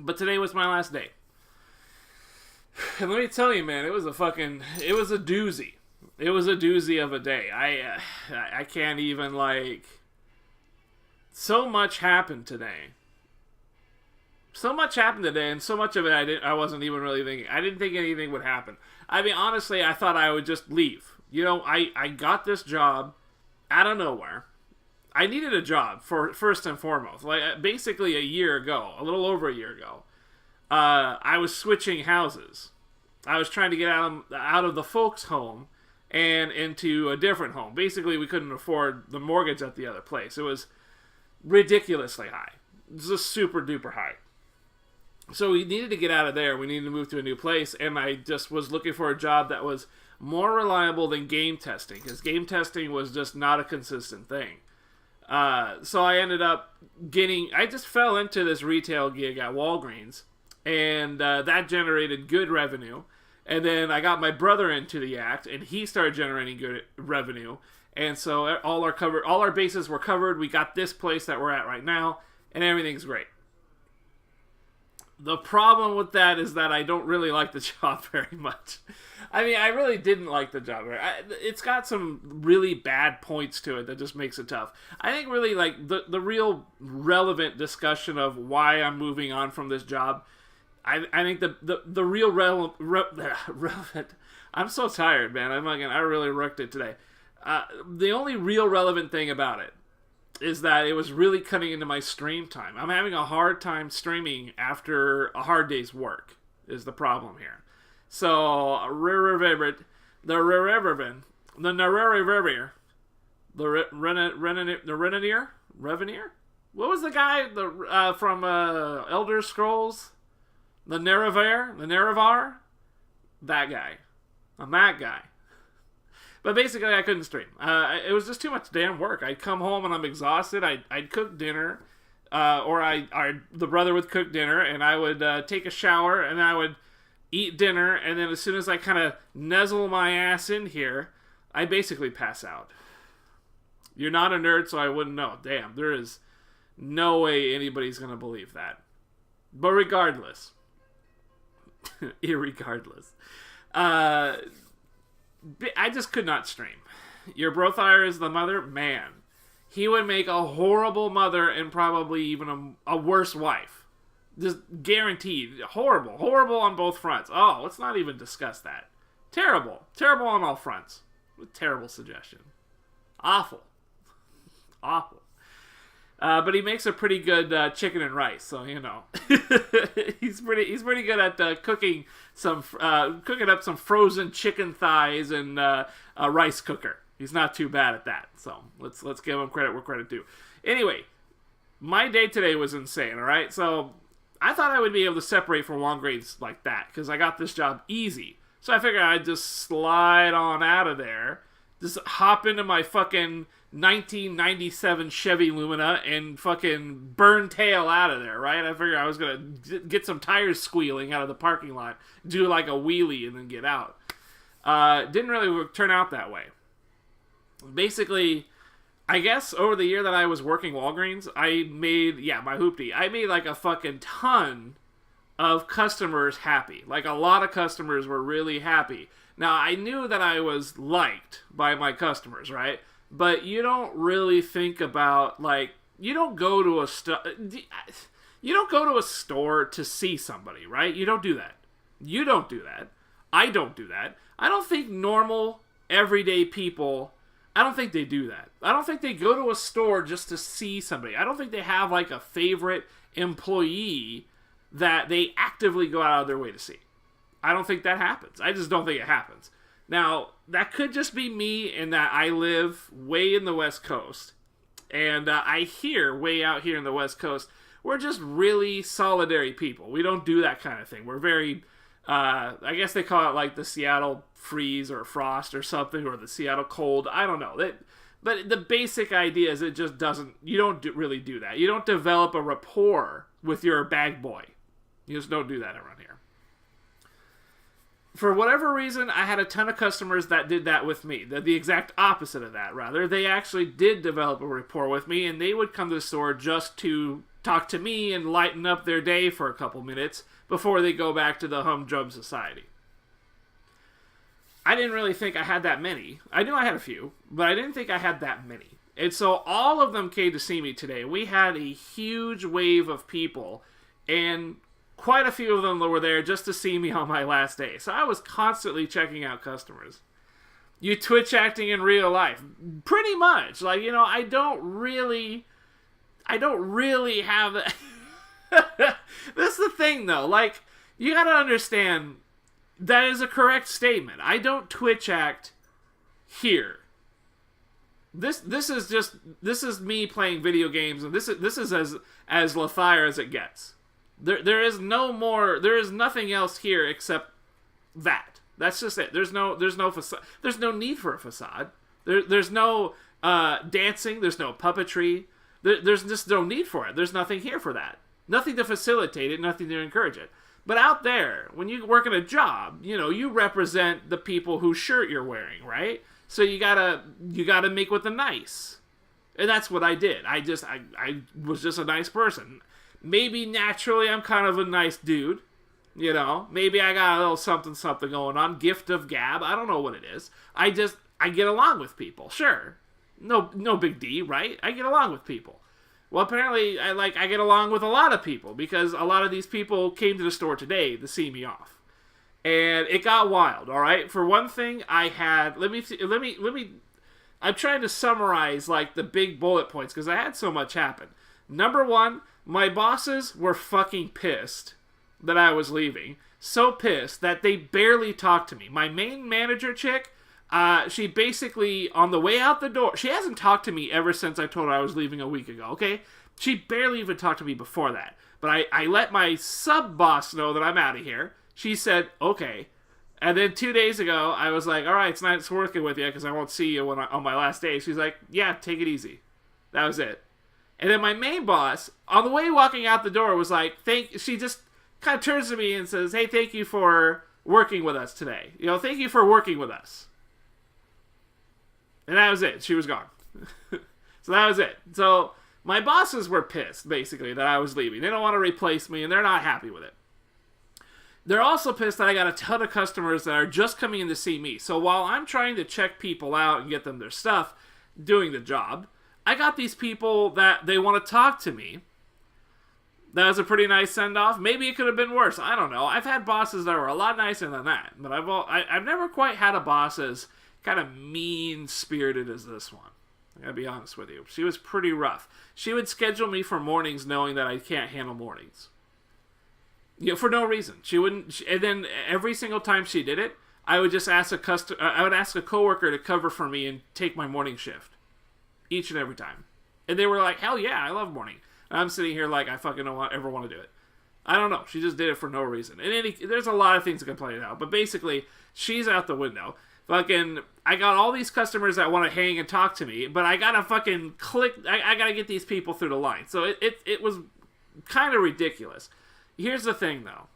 But today was my last day. And let me tell you, man, it was a doozy. It was a doozy of a day. I can't even, like... So much happened today. So much happened today, and so much of it I wasn't even really thinking. I didn't think anything would happen. I mean, honestly, I thought I would just leave. You know, I got this job out of nowhere. I needed a job, first and foremost. Like, basically a year ago, a little over a year ago, I was switching houses. I was trying to get out of the folks' home and into a different home. Basically, we couldn't afford the mortgage at the other place. It was ridiculously high. It was just super duper high. So we needed to get out of there. We needed to move to a new place, and I just was looking for a job that was more reliable than game testing, because game testing was just not a consistent thing. So I ended up I just fell into this retail gig at Walgreens, and that generated good revenue. And then I got my brother into the act, and he started generating good revenue. And so all our bases were covered. We got this place that we're at right now, and everything's great. The problem with that is that I don't really like the job very much. I mean, I really didn't like the job. It's got some really bad points to it that just makes it tough. I think really, like, the real relevant discussion of why I'm moving on from this job, I think the real relevant... I'm so tired, man. I really wrecked it today. The only real relevant thing about it is that it was really cutting into my stream time. I'm having a hard time streaming after a hard day's work, is the problem here. So, Revenir? What was the guy from Elder Scrolls? The Nerevar? That guy. I'm that guy. But basically, I couldn't stream. It was just too much damn work. I'd come home and I'm exhausted. I'd cook dinner, the brother would cook dinner, and I would take a shower, and I would eat dinner, and then as soon as I kind of nuzzle my ass in here, I basically pass out. You're not a nerd, so I wouldn't know. Damn, there is no way anybody's going to believe that. But regardless, irregardless, I just could not stream. Your Lothire is the mother? Man. He would make a horrible mother and probably even a worse wife. Just guaranteed. Horrible. Horrible on both fronts. Oh, let's not even discuss that. Terrible. Terrible on all fronts. Terrible suggestion. Awful. Awful. But he makes a pretty good chicken and rice, so you know he's pretty good at cooking up some frozen chicken thighs and a rice cooker. He's not too bad at that, so let's give him credit where credit due. Anyway, my day today was insane. All right, so I thought I would be able to separate from Walgreens like that because I got this job easy. So I figured I'd just slide on out of there, just hop into my fucking 1997 Chevy Lumina and fucking burn tail out of there, right? I figured I was going to get some tires squealing out of the parking lot, do like a wheelie, and then get out. Didn't really turn out that way. Basically, I guess over the year that I was working Walgreens, I made like a fucking ton of customers happy. Like, a lot of customers were really happy. Now, I knew that I was liked by my customers, right? But you don't really think about, like, you don't go to a store to see somebody, right? You don't do that. You don't do that. I don't do that. I don't think normal, everyday people, I don't think they do that. I don't think they go to a store just to see somebody. I don't think they have, like, a favorite employee that they actively go out of their way to see. I don't think that happens. I just don't think it happens. Now, that could just be me in that I live way in the West Coast. And I hear way out here in the West Coast, we're just really solidary people. We don't do that kind of thing. We're very, I guess they call it like the Seattle freeze or frost or something, or the Seattle cold. I don't know. But the basic idea is you don't really do that. You don't develop a rapport with your bag boy. You just don't do that around here. For whatever reason, I had a ton of customers that did that with me. The exact opposite of that, rather. They actually did develop a rapport with me, and they would come to the store just to talk to me and lighten up their day for a couple minutes before they go back to the humdrum society. I didn't really think I had that many. I knew I had a few, but I didn't think I had that many. And so all of them came to see me today. We had a huge wave of people, and quite a few of them were there just to see me on my last day. So I was constantly checking out customers. You Twitch acting in real life. Pretty much. Like, you know, I don't really have that. This is the thing, though. Like, you gotta understand, that is a correct statement. I don't Twitch act here. This is me playing video games, and this is as Lothire as it gets. There is nothing else here except that. That's just it. There's no facade. There's no need for a facade. There's no dancing. There's no puppetry. There's just no need for it. There's nothing here for that. Nothing to facilitate it. Nothing to encourage it. But out there, when you work in a job, you know, you represent the people whose shirt you're wearing, right? So you gotta make with the nice, and that's what I did. I was just a nice person. Maybe naturally I'm kind of a nice dude. You know, maybe I got a little something going on. Gift of gab. I don't know what it is. I get along with people. Sure. No big D, right? I get along with people. Well, apparently I get along with a lot of people, because a lot of these people came to the store today to see me off. And it got wild, all right? For one thing, I had I'm trying to summarize like the big bullet points because I had so much happen. Number one, my bosses were fucking pissed that I was leaving. So pissed that they barely talked to me. My main manager chick, she basically, on the way out the door, she hasn't talked to me ever since I told her I was leaving a week ago, okay? She barely even talked to me before that. But I let my sub-boss know that I'm out of here. She said, okay. And then 2 days ago, I was like, all right, it's nice working with you because I won't see you on my last day. She's like, yeah, take it easy. That was it. And then my main boss, on the way walking out the door, was like, she just kind of turns to me and says, hey, thank you for working with us today. You know, thank you for working with us. And that was it. She was gone. So that was it. So my bosses were pissed, basically, that I was leaving. They don't want to replace me, and they're not happy with it. They're also pissed that I got a ton of customers that are just coming in to see me. So while I'm trying to check people out and get them their stuff, doing the job, I got these people that they want to talk to me. That was a pretty nice send-off. Maybe it could have been worse. I don't know. I've had bosses that were a lot nicer than that. But I've never quite had a boss as kind of mean-spirited as this one. I gotta be honest with you. She was pretty rough. She would schedule me for mornings knowing that I can't handle mornings. You know, for no reason. She wouldn't. And then every single time she did it, I would just ask I would ask a coworker to cover for me and take my morning shift. Each and every time. And they were like, hell yeah, I love morning. I'm sitting here like I fucking don't ever want to do it. I don't know. She just did it for no reason. And there's a lot of things to complain about. But basically, she's out the window. Fucking, I got all these customers that want to hang and talk to me, but I gotta fucking click. I gotta get these people through the line. So it was kind of ridiculous. Here's the thing, though.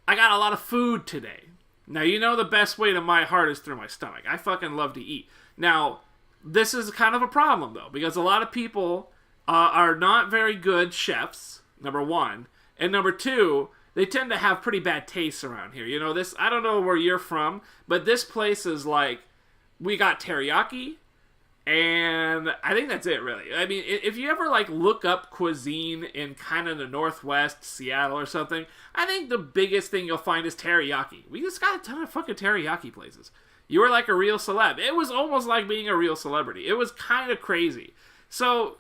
I got a lot of food today. Now, you know the best way to my heart is through my stomach. I fucking love to eat. Now, this is kind of a problem, though, because a lot of people are not very good chefs, number one. And number two, they tend to have pretty bad tastes around here. You know, this, I don't know where you're from, but this place is like, we got teriyaki, and I think that's it, really. I mean, if you ever, like, look up cuisine in kind of the Northwest, Seattle or something, I think the biggest thing you'll find is teriyaki. We just got a ton of fucking teriyaki places. You were like a real celeb. It was almost like being a real celebrity. It was kind of crazy. So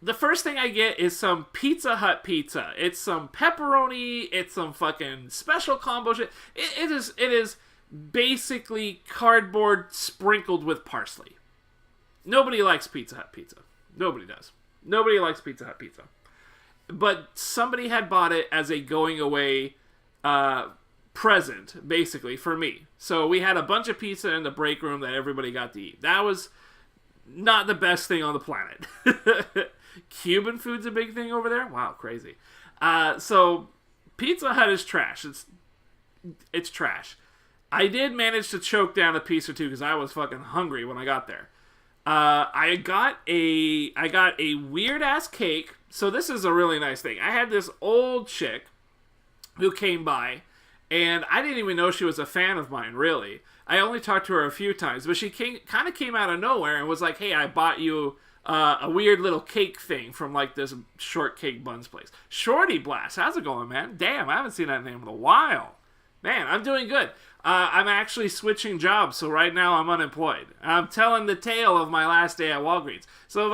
the first thing I get is some Pizza Hut pizza. It's some pepperoni. It's some fucking special combo shit. It is basically cardboard sprinkled with parsley. Nobody likes Pizza Hut pizza. Nobody does. Nobody likes Pizza Hut pizza. But somebody had bought it as a going away present, basically, for me. So we had a bunch of pizza in the break room that everybody got to eat. That was not the best thing on the planet. Cuban food's a big thing over there? Wow, crazy. So Pizza Hut is trash. It's trash. I did manage to choke down a piece or two because I was fucking hungry when I got there. I got a weird ass cake. So this is a really nice thing. I had this old chick who came by, and I didn't even know she was a fan of mine, really. I only talked to her a few times, but she kind of came out of nowhere and was like, hey, I bought you a weird little cake thing from like this shortcake buns place. Shorty Blast, how's it going, man? Damn, I haven't seen that name in a while. Man, I'm doing good. I'm actually switching jobs, so right now I'm unemployed. I'm telling the tale of my last day at Walgreens. So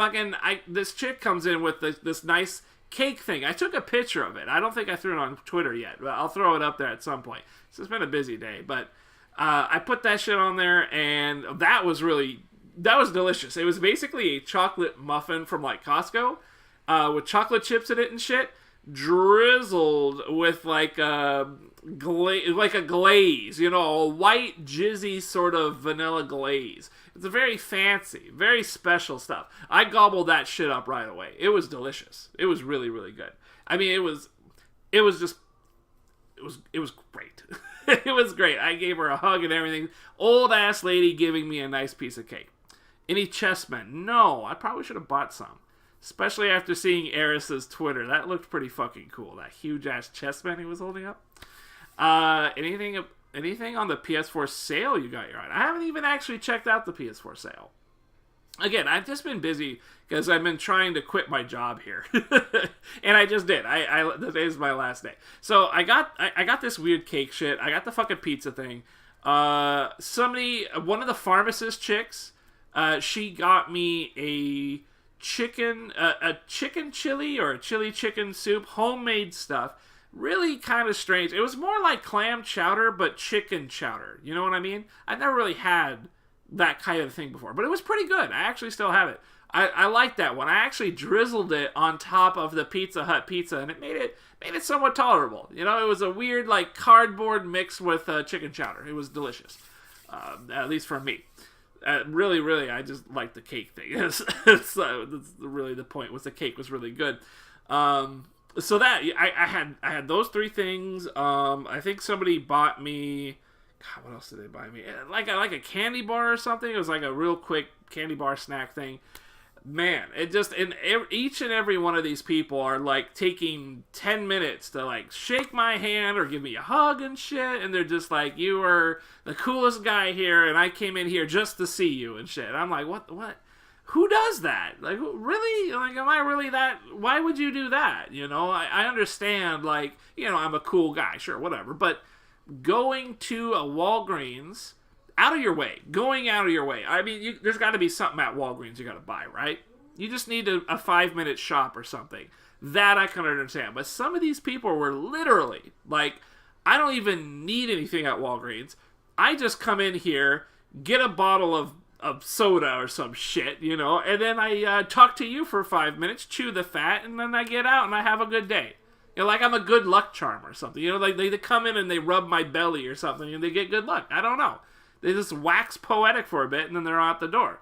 this chick comes in with this nice cake thing. I took a picture of it. I don't think I threw it on Twitter yet, but I'll throw it up there at some point. So it's been a busy day, but I put that shit on there, and that was delicious. It was basically a chocolate muffin from like Costco with chocolate chips in it and shit, drizzled with like a glaze, a white jizzy sort of vanilla glaze. It's a very fancy, very special stuff. I gobbled that shit up right away. It was delicious. It was really, really good. I mean, it was great. It was great. I gave her a hug and everything. Old ass lady giving me a nice piece of cake. Any chessmen? No, I probably should have bought some. Especially after seeing Eris's Twitter. That looked pretty fucking cool. That huge ass chessman he was holding up. Anything on the PS4 sale you got your eye? I haven't even actually checked out the PS4 sale. Again, I've just been busy because I've been trying to quit my job here. And I just did. Today is my last day. So I got this weird cake shit. I got the fucking pizza thing. One of the pharmacist chicks, she got me a chicken chili or a chili chicken soup, homemade stuff. Really kind of strange. It was more like clam chowder, but chicken chowder. You know what I mean? I've never really had that kind of thing before, but it was pretty good. I actually still have it. I like that one. I actually drizzled it on top of the Pizza Hut pizza, and it made it somewhat tolerable. It was a weird like cardboard mixed with chicken chowder. It was delicious, at least for me. Really, really, I just like the cake thing. That's really the point. Was the cake was really good. So that I had those three things. I think somebody bought me. God, what else did they buy me? Like a candy bar or something. It was like a real quick candy bar snack thing. Man, each and every one of these people are like taking 10 minutes to like shake my hand or give me a hug and shit, and they're just like, you are the coolest guy here, and I came in here just to see you and shit. I'm like, what? Who does that? Like, really? Like, am I really that? Why would you do that? I understand, like, I'm a cool guy, sure, whatever, but going to a Walgreens, going out of your way. I mean, there's got to be something at Walgreens you got to buy, right? You just need a 5-minute shop or something. That I can understand. But some of these people were literally, like, I don't even need anything at Walgreens. I just come in here, get a bottle of soda or some shit, and then I talk to you for 5 minutes, chew the fat, and then I get out and I have a good day. Like I'm a good luck charm or something. Like they come in and they rub my belly or something and they get good luck. I don't know. They just wax poetic for a bit and then they're out the door.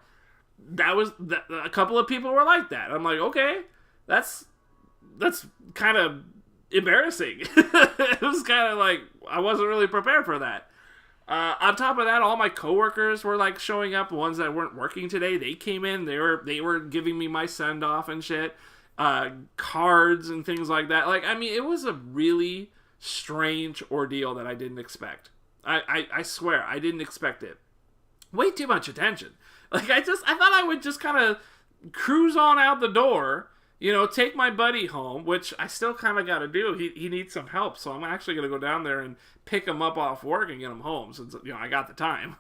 A couple of people were like that. I'm like, okay, that's kind of embarrassing. It was kind of like, I wasn't really prepared for that. On top of that, all my coworkers were like showing up. The ones that weren't working today, they came in. They were giving me my send off and shit, cards and things like that. Like, I mean, it was a really strange ordeal that I didn't expect. I swear, I didn't expect it. Way too much attention. Like, I thought I would just kind of cruise on out the door, take my buddy home, which I still kind of got to do. He needs some help, so I'm actually going to go down there and pick him up off work and get him home, since, I got the time.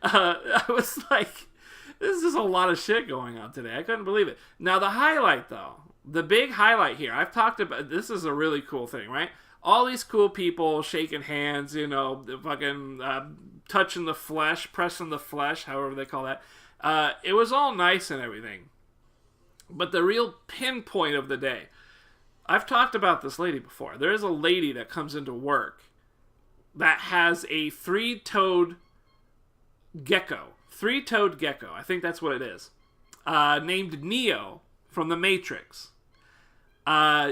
I was like, this is a lot of shit going on today. I couldn't believe it. Now, the highlight, though, the big highlight here, I've talked about, this is a really cool thing, right? All these cool people shaking hands, fucking touching the flesh, pressing the flesh, however they call that. It was all nice and everything. But the real pinpoint of the day, I've talked about this lady before. There is a lady that comes into work that has a three-toed gecko. Three-toed gecko. I think that's what it is. Named Neo from The Matrix.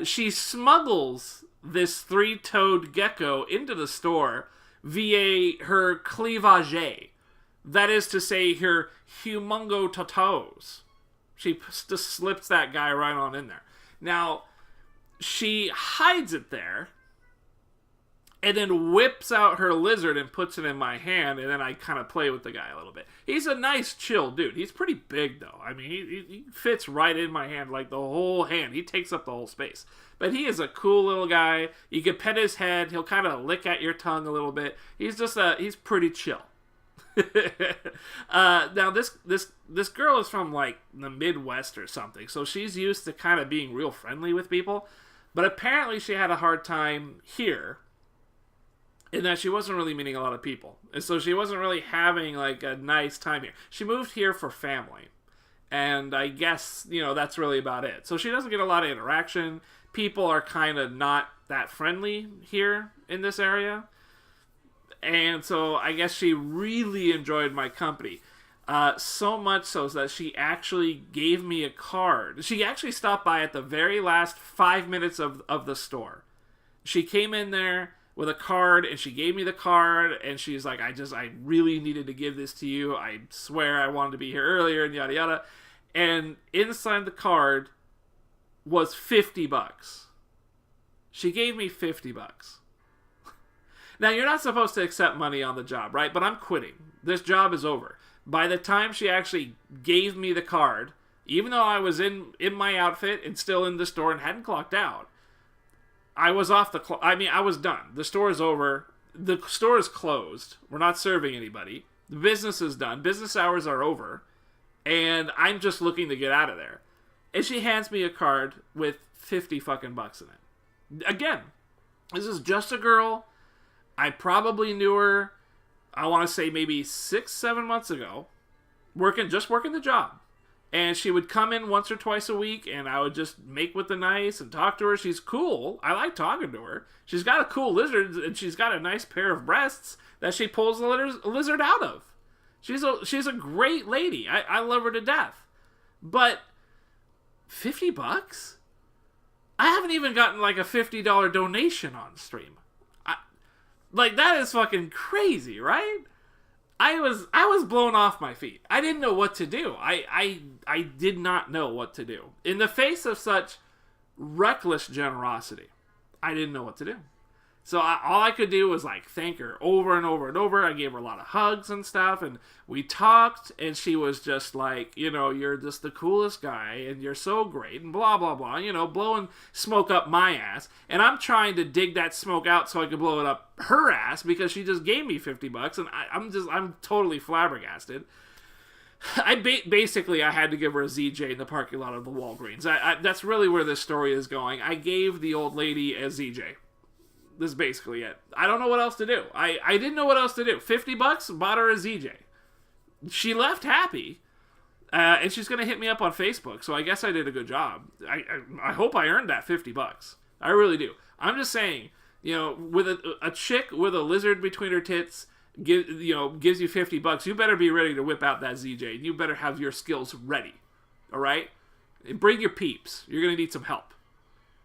She smuggles this three-toed gecko into the store via her cleavage. That is to say, her humongo totos. She just slips that guy right on in there. Now, she hides it there, and then whips out her lizard and puts it in my hand, and then I kind of play with the guy a little bit. He's a nice, chill dude. He's pretty big, though. I mean, he fits right in my hand, like the whole hand. He takes up the whole space. But he is a cool little guy. You can pet his head. He'll kind of lick at your tongue a little bit. He's pretty chill. Now this girl is from like the Midwest or something, so she's used to kind of being real friendly with people. But apparently she had a hard time here, in that she wasn't really meeting a lot of people, and so she wasn't really having like a nice time here. She moved here for family, and I guess that's really about it. So she doesn't get a lot of interaction. People are kind of not that friendly here in this area. And so I guess she really enjoyed my company. So much so that she actually gave me a card. She actually stopped by at the very last 5 minutes of the store. She came in there with a card, and she gave me the card, and she's like, I really needed to give this to you. I swear I wanted to be here earlier, and yada yada. And inside the card was $50. She gave me $50. Now, you're not supposed to accept money on the job, right? But I'm quitting. This job is over. By the time she actually gave me the card, even though I was in my outfit and still in the store and hadn't clocked out, I was off the clock. I mean, I was done. The store is over. The store is closed. We're not serving anybody. The business is done. Business hours are over. And I'm just looking to get out of there. And she hands me a card with 50 fucking bucks in it. Again, this is just a girl. I probably knew her, I want to say maybe 6-7 months ago, working the job. And she would come in once or twice a week, and I would just make with the nice and talk to her. She's cool. I like talking to her. She's got a cool lizard, and she's got a nice pair of breasts that she pulls the lizard out of. She's a great lady. I love her to death. But $50? I haven't even gotten like a $50 donation on stream. Like, that is fucking crazy, right? I was blown off my feet. I didn't know what to do. I did not know what to do. In the face of such reckless generosity, I didn't know what to do. So all I could do was like thank her over and over and over. I gave her a lot of hugs and stuff, and we talked, and she was just like, you're just the coolest guy, and you're so great, and blah, blah, blah, blowing smoke up my ass. And I'm trying to dig that smoke out so I could blow it up her ass, because she just gave me $50, and I'm totally flabbergasted. Basically, I had to give her a ZJ in the parking lot of the Walgreens. That's really where this story is going. I gave the old lady a ZJ. This is basically it. I don't know what else to do. I didn't know what else to do. $50, bought her a ZJ. She left happy, and she's going to hit me up on Facebook, so I guess I did a good job. I hope I earned that $50. I really do. I'm just saying, with a chick with a lizard between her tits gives you $50, you better be ready to whip out that ZJ, and you better have your skills ready. All right? And bring your peeps. You're going to need some help.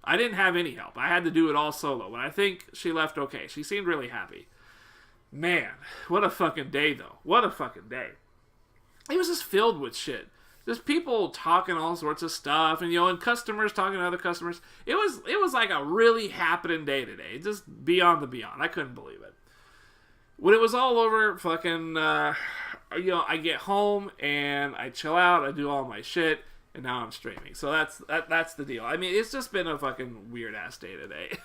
I didn't have any help. I had to do it all solo, but I think she left okay. She seemed really happy. Man, what a fucking day, though. What a fucking day. It was just filled with shit. There's people talking all sorts of stuff, and and customers talking to other customers. It was like a really happening day today. Just beyond the beyond. I couldn't believe it. When it was all over, fucking, I get home, and I chill out, I do all my shit, and now I'm streaming. So that's the deal. I mean, it's just been a fucking weird-ass day today.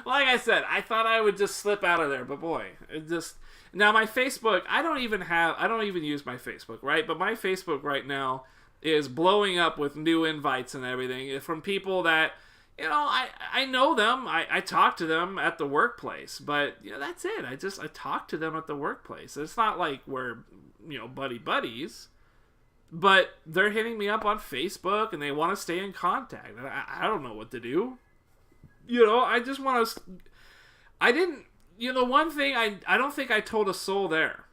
Like I said, I thought I would just slip out of there, but boy, it just... Now, my Facebook, I don't even use my Facebook, right? But my Facebook right now is blowing up with new invites and everything from people that, I know them. I talk to them at the workplace, but, that's it. I talk to them at the workplace. It's not like we're, buddies. But they're hitting me up on Facebook, and they want to stay in contact. And I don't know what to do. I just want to... I didn't... the one thing I don't think I told a soul there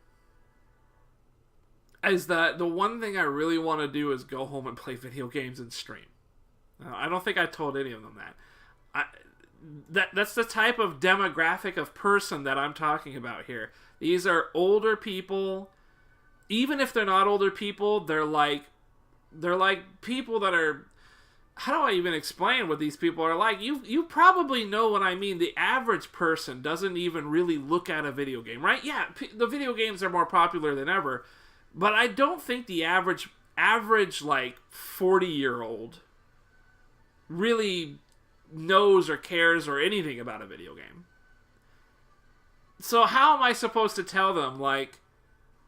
is that the one thing I really want to do is go home and play video games and stream. I don't think I told any of them that. That's the type of demographic of person that I'm talking about here. These are older people even if they're not older people, they're like people that are, how do I even explain what these people are like? You probably know what I mean. The average person doesn't even really look at a video game, right? Yeah, the video games are more popular than ever, but I don't think the average like 40-year-old really knows or cares or anything about a video game. So how am I supposed to tell them, like,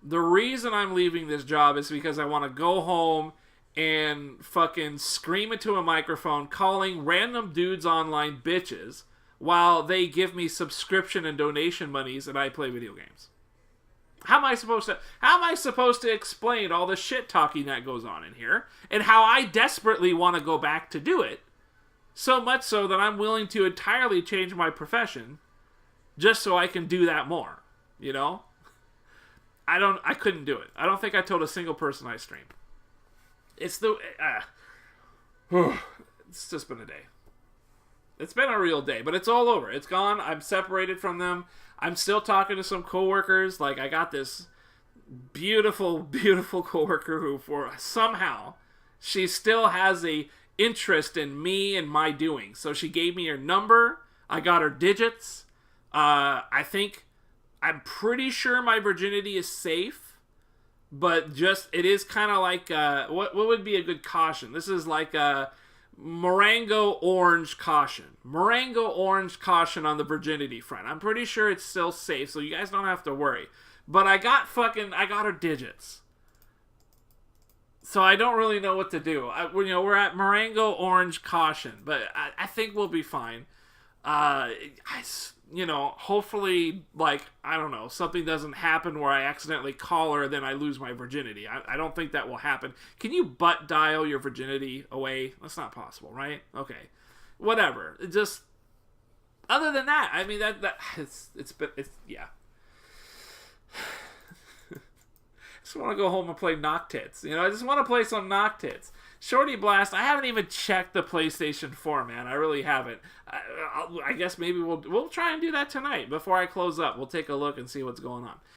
the reason I'm leaving this job is because I want to go home and fucking scream into a microphone calling random dudes online bitches while they give me subscription and donation monies and I play video games? How am I supposed to explain all the shit talking that goes on in here and how I desperately want to go back to do it, so much so that I'm willing to entirely change my profession just so I can do that more, you know? I couldn't do it. I don't think I told a single person I stream. It's just been a day. It's been a real day, but it's all over. It's gone. I'm separated from them. I'm still talking to some coworkers. Like, I got this beautiful, beautiful coworker who, for somehow, she still has a interest in me and my doing. So she gave me her number. I got her digits. I'm pretty sure my virginity is safe. But just, it is kind of like, what would be a good caution? This is like a Morango orange caution. Morango orange caution on the virginity front. I'm pretty sure it's still safe, so you guys don't have to worry. But I got her digits. So I don't really know what to do. We're at Morango orange caution, but I think we'll be fine. Hopefully, like, I don't know, something doesn't happen where I accidentally call her, then I lose my virginity. I don't think that will happen. Can you butt dial your virginity away? That's not possible, right? Okay. Whatever. Just, other than that, I mean, yeah. I just want to go home and play Noctits. I just want to play some Noctits. Shorty Blast, I haven't even checked the PlayStation 4, man. I really haven't. I guess maybe we'll try and do that tonight before I close up. We'll take a look and see what's going on.